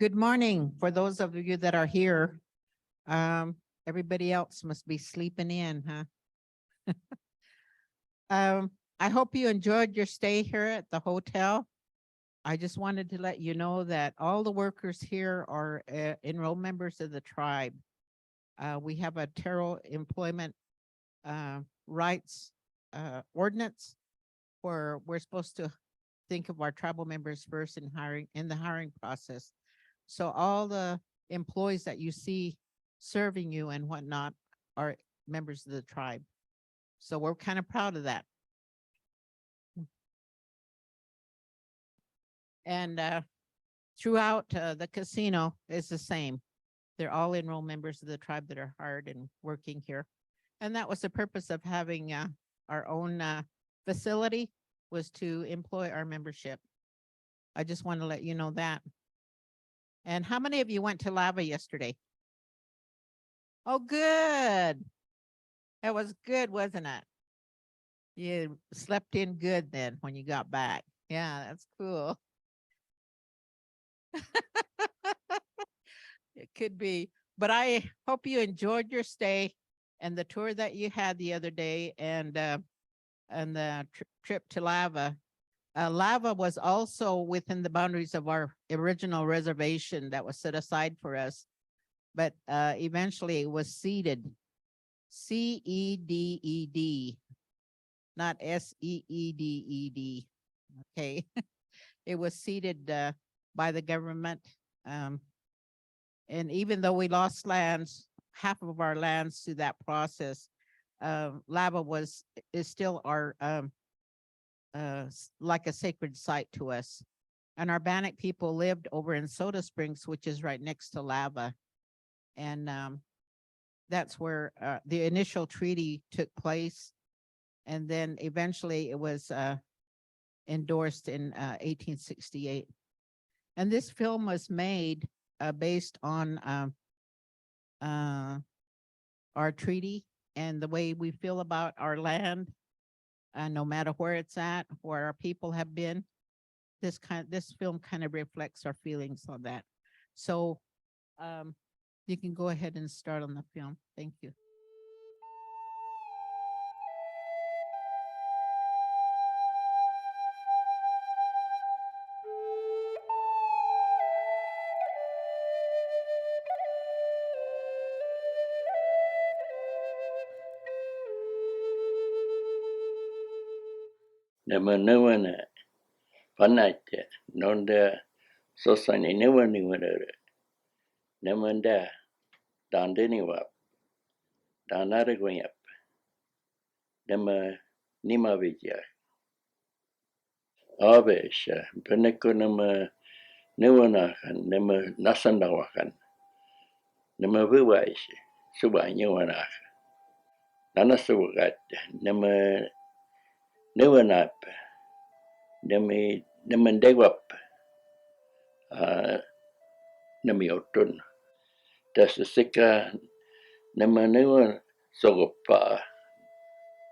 Good morning for those of you that are here. Everybody else must be sleeping in, huh? I hope you enjoyed your stay here at the hotel. I just wanted to let you know that all the workers here are enrolled members of the tribe. We have a Terrell employment rights ordinance where we're supposed to think of our tribal members first in the hiring process. So all the employees that you see serving you and whatnot are members of the tribe. So we're kind of proud of that. And throughout the casino is the same. They're all enrolled members of the tribe that are hired and working here. And that was the purpose of having our own facility, was to employ our membership. I just want to let you know that. And how many of you went to Lava yesterday? Oh, good. That was good, wasn't it? You slept in good then when you got back. Yeah, that's cool. It could be, but I hope you enjoyed your stay and the tour that you had the other day, and the trip to Lava. Lava was also within the boundaries of our original reservation that was set aside for us, but eventually it was ceded. C-E-D-E-D, not S-E-E-D-E-D. Okay. It was ceded by the government. And even though we lost lands, half of our lands through that process, Lava is still our like a sacred site to us. And our Bannock people lived over in Soda Springs, which is right next to Lava. And that's where the initial treaty took place. And then eventually it was endorsed in 1868. And this film was made based on our treaty and the way we feel about our land, no matter where it's at, where our people have been. This film kind of reflects our feelings on that. So you can go ahead and start on the film. Thank you. Nama nawana panate nonda Shoshone nawani wanara namanda dandini wap danara goyap nama nima vijaya avesha peneko nama nawanakan nama nasandawakan nama viwaishi subanya wanak nana sugat nama nawanap nama dewap nami otun tasika nama nawa sogopa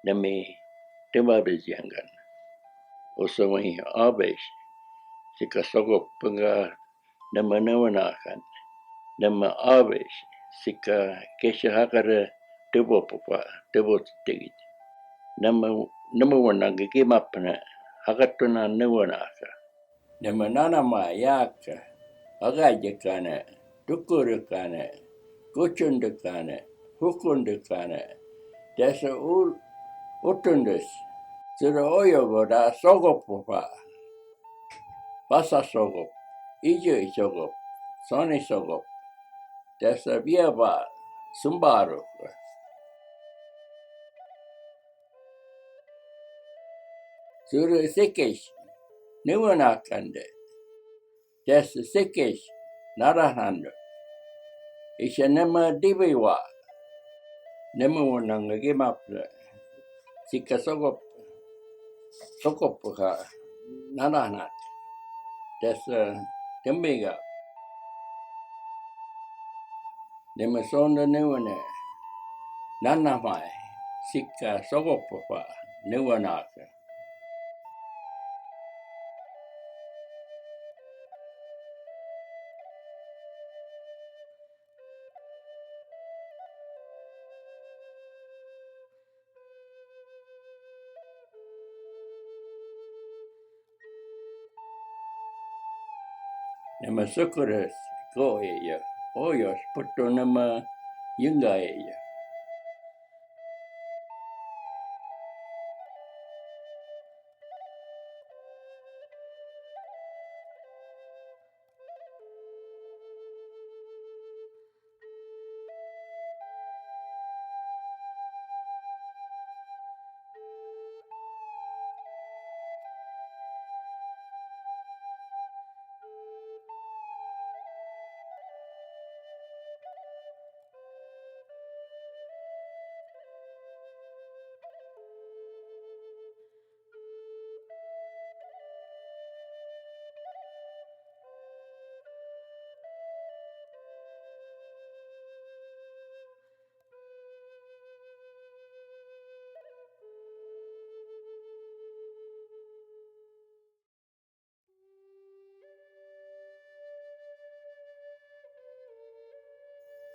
nami tema bejangan osawai abesh sika sogopunga nama nawanakan nama abesh sika keshahakara tebopa tebotigit nama wananga kimapna hakatuna nawanaka nama nanama yaka agajekana tukurukana kuchundukana hukundukana desa utundus sura oyogoda sogopupa pasa sogop ijo isogop soni sogop desa biaba sumbaru sura sekesh nuwanakande desa sekesh narahando isha nama dibiwa nama wananga gimapla sika sogopuka narahnat desa tembiga nema sonda nuwane nanamai sika sogopupa nuwanaka Nema sukuras ko ella. Oyos puto nema yunga ella.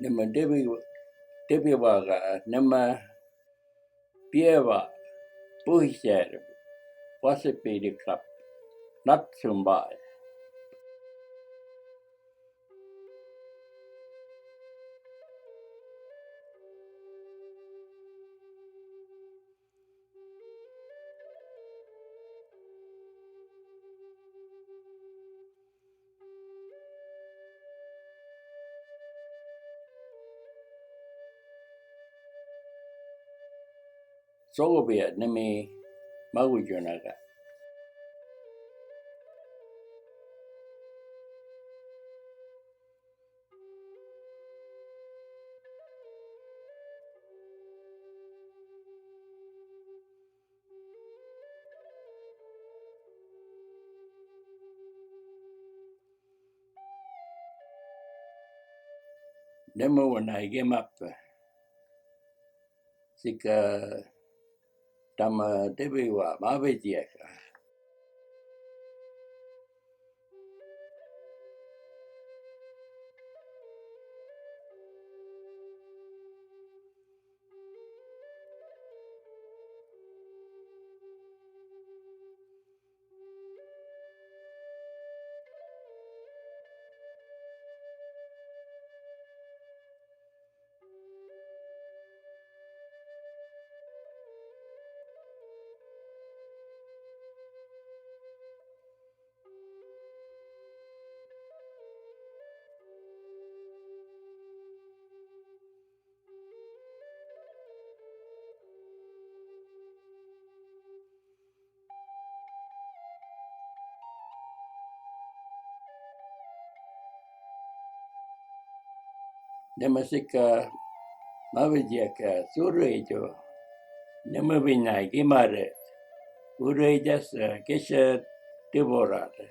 Nema debi waga nema pieva puhiser wasipidi kap natsumbai. Soviet nemi magujunaga. Nema wana gemap sika tama debi wa mavetiaka. Nema sika mavetiaka surejo. Nema vinai gemare. Urejas kesha devorate.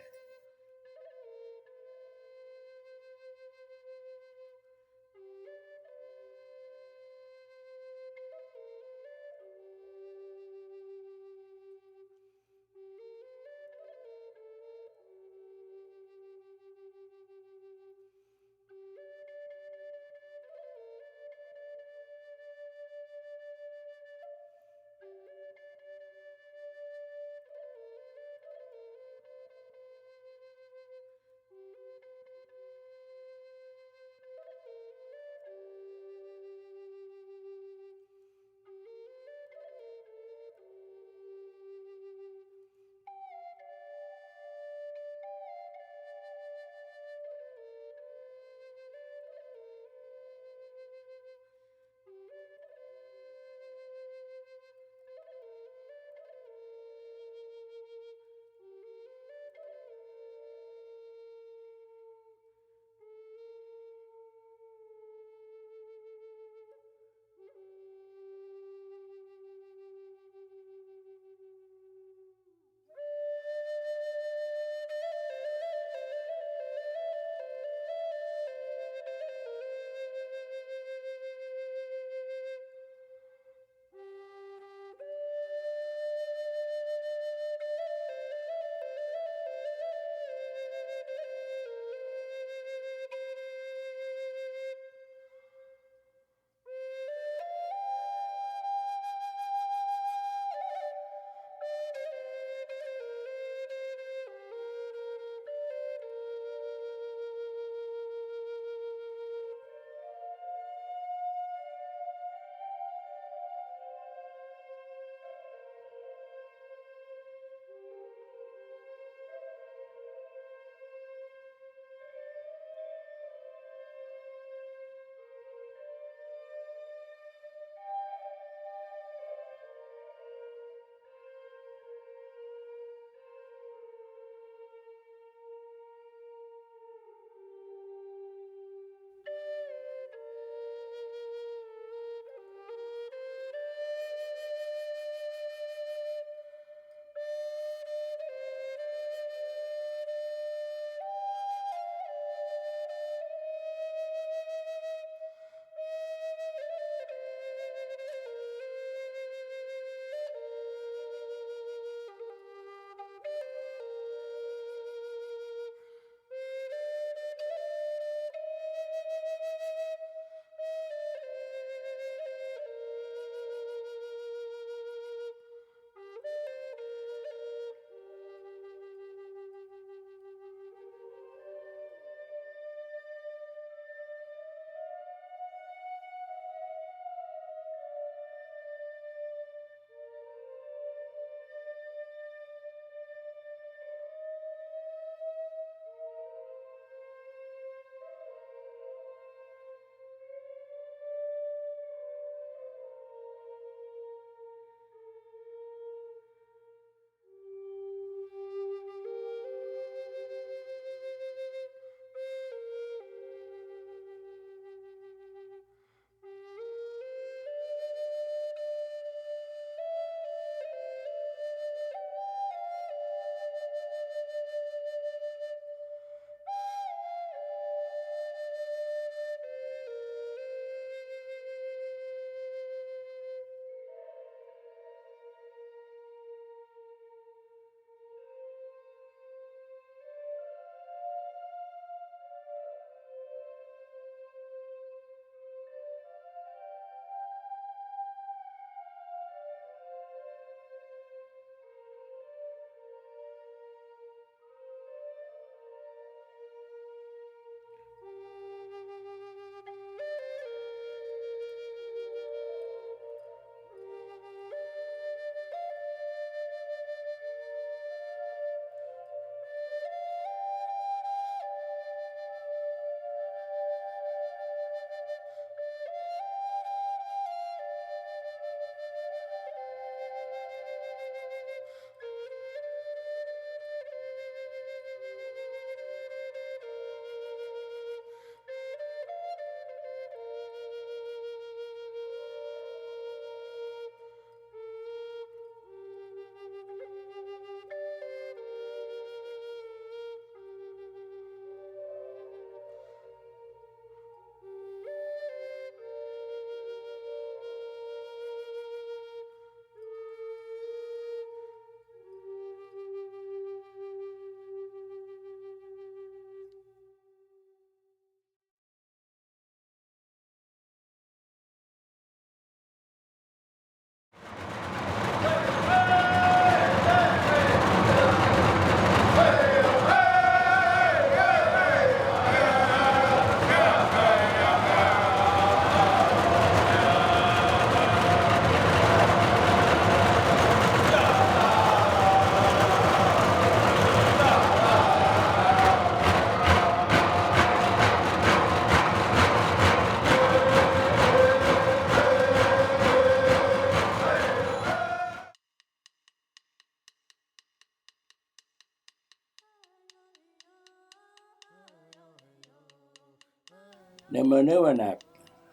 Nema newanak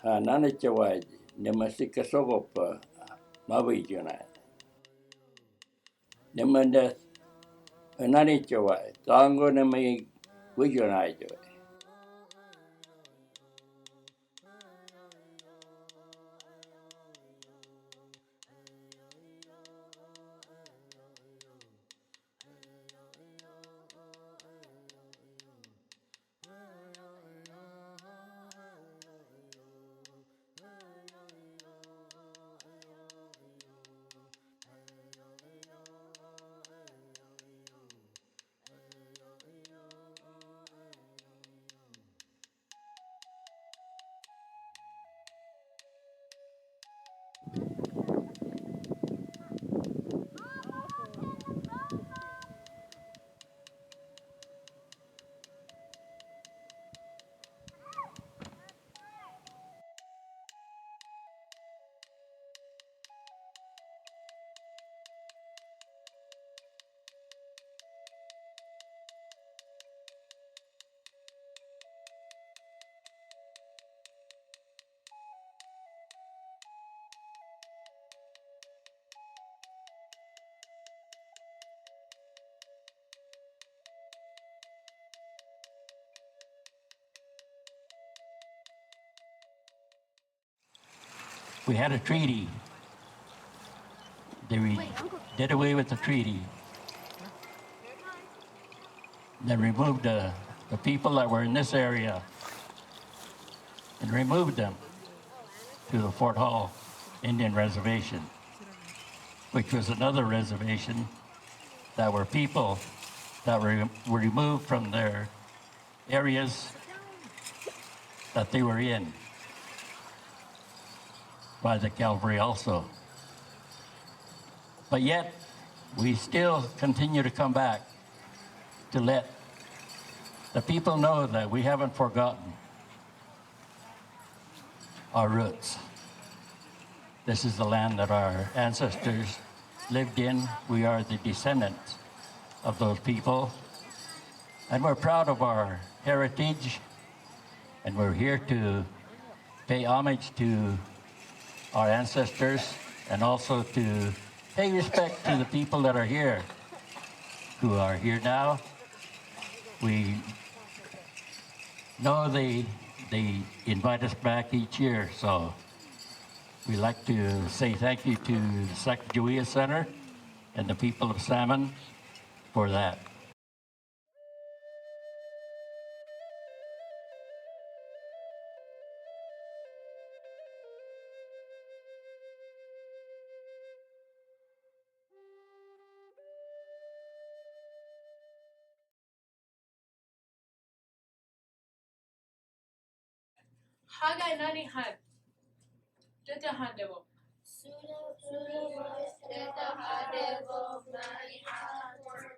nana chawaj nema sikasogop mawi juna. Nema das nani chawaj tango nema wijuna jo. We had a treaty. They did away with the treaty. Then removed the people that were in this area and removed them to the Fort Hall Indian Reservation, which was another reservation that were people that were removed from their areas that they were in by the cavalry also. But yet, we still continue to come back to let the people know that we haven't forgotten our roots. This is the land that our ancestors lived in. We are the descendants of those people. And we're proud of our heritage. And we're here to pay homage to our ancestors and also to pay respect to the people that are here, who are here now. We know they invite us back each year, so we'd like to say thank you to the Sacagawea Center and the people of Salmon for that. Hagai nani han. Dita han devo.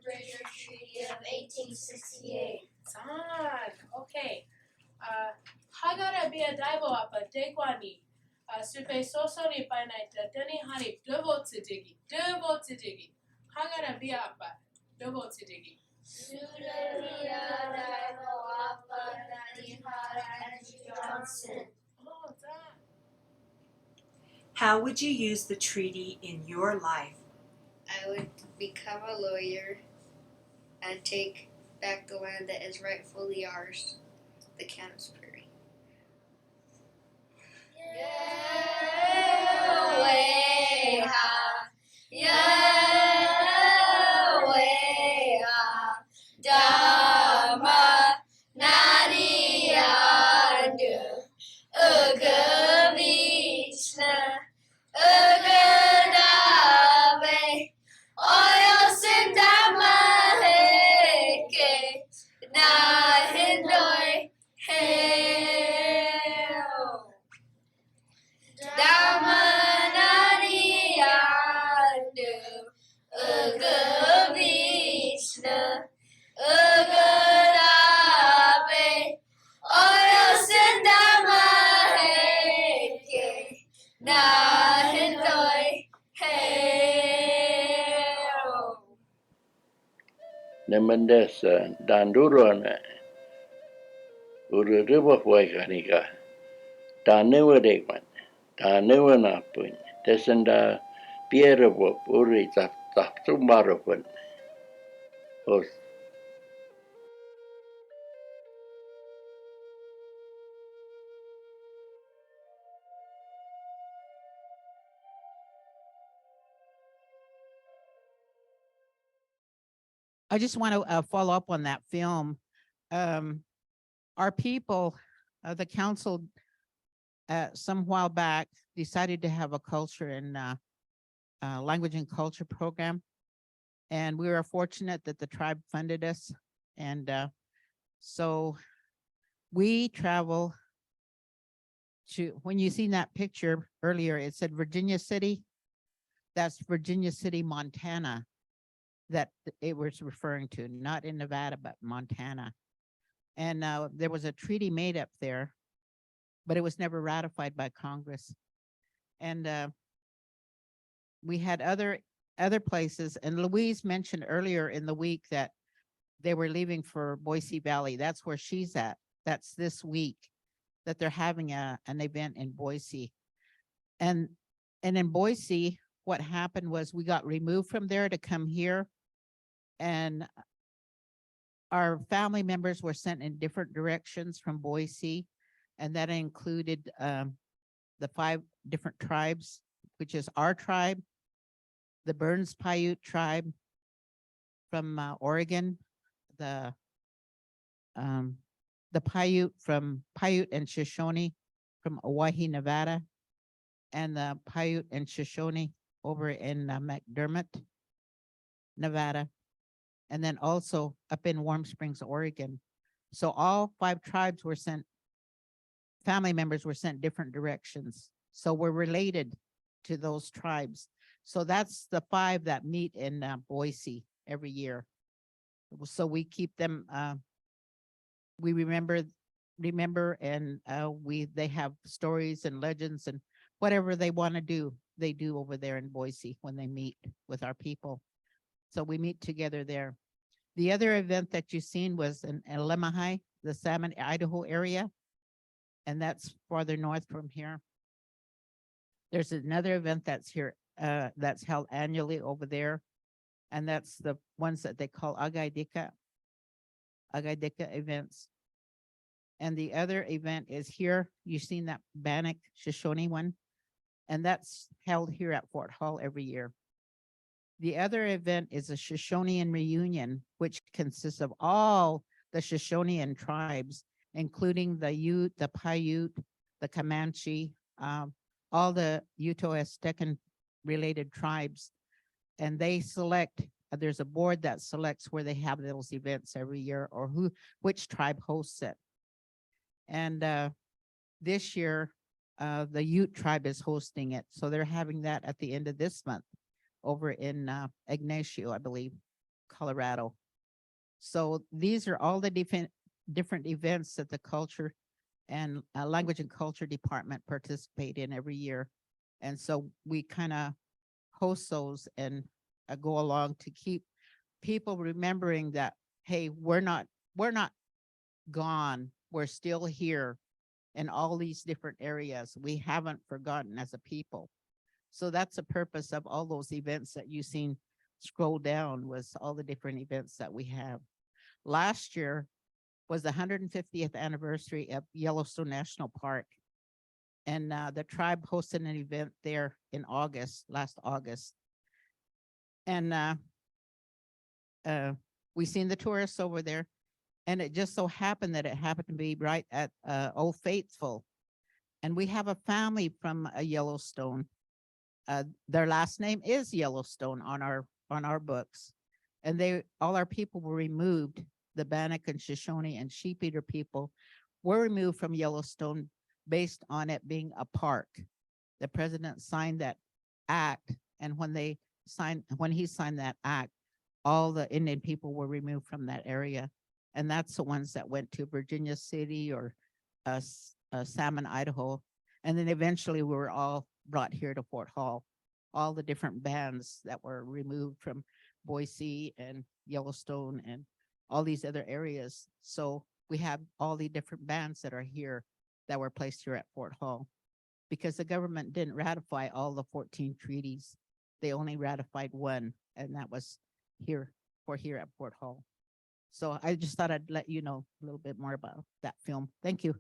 Treaty of 1868. San. Okay. Hagara bia daibo apa dekwani. Supe sosoni painaita deni hani devo tidigi. Devo tidigi. Hagara bia apa. Devo tidigi. Sudavia Daivo Apa Nanihara Johnson. Oh, that. How would you use the treaty in your life? I would become a lawyer and take back the land that is rightfully ours, the Kansas Prairie. Nemendes danduron uru riba huay kanika. Tanewa dekman. Tanewa napun. Desenda piera wop uri tap tumbarapun. Os. I just want to follow up on that film. Our people, the council, some while back decided to have a culture and language and culture program. And we were fortunate that the tribe funded us. And so we travel to, when you seen that picture earlier, it said Virginia City. That's Virginia City, Montana, that it was referring to, not in Nevada, but Montana. And there was a treaty made up there, but it was never ratified by Congress. And we had other places, and Louise mentioned earlier in the week that they were leaving for Boise Valley. That's where she's at. That's this week that they're having an event in Boise. And in Boise, what happened was we got removed from there to come here, and our family members were sent in different directions from Boise, and that included the 5 different tribes, which is our tribe, the Burns Paiute tribe from Oregon, the Paiute from Paiute and Shoshone from Oahe, Nevada, and the Paiute and Shoshone over in McDermott, Nevada, and then also up in Warm Springs, Oregon. So all 5 tribes were sent, family members were sent different directions. So we're related to those tribes. So that's the 5 that meet in Boise every year. So we keep them, we remember, and they have stories and legends and whatever they want to do, they do over there in Boise when they meet with our people. So we meet together there. The other event that you've seen was in Lemhi, the Salmon, Idaho area, and that's farther north from here. There's another event that's here, that's held annually over there, and that's the ones that they call Agaidika events. And the other event is here. You've seen that Bannock Shoshone one, and that's held here at Fort Hall every year. The other event is a Shoshonean reunion, which consists of all the Shoshonean tribes, including the Ute, the Paiute, the Comanche, all the Uto-Aztecan related tribes. And they select, there's a board that selects where they have those events every year, or which tribe hosts it. And this year, the Ute tribe is hosting it. So they're having that at the end of this month over in Ignacio, I believe, Colorado. So these are all the different events that the culture and language and culture department participate in every year. And so we kind of host those and go along to keep people remembering that, hey, we're not gone. We're still here in all these different areas. We haven't forgotten as a people. So that's the purpose of all those events that you've seen scroll down, was all the different events that we have. Last year was the 150th anniversary of Yellowstone National Park. And the tribe hosted an event there in last August. And we seen the tourists over there. And it just so happened that it happened to be right at Old Faithful. And we have a family from Yellowstone. Their last name is Yellowstone on our books. And all our people were removed. The Bannock and Shoshone and Sheep Eater people were removed from Yellowstone based on it being a park. The president signed that act, and when he signed that act, all the Indian people were removed from that area. And that's the ones that went to Virginia City or Salmon, Idaho. And then eventually we were all brought here to Fort Hall, all the different bands that were removed from Boise and Yellowstone and all these other areas. So we have all the different bands that are here that were placed here at Fort Hall. Because the government didn't ratify all the 14 treaties. They only ratified one, and that was here at Fort Hall. So I just thought I'd let you know a little bit more about that film. Thank you.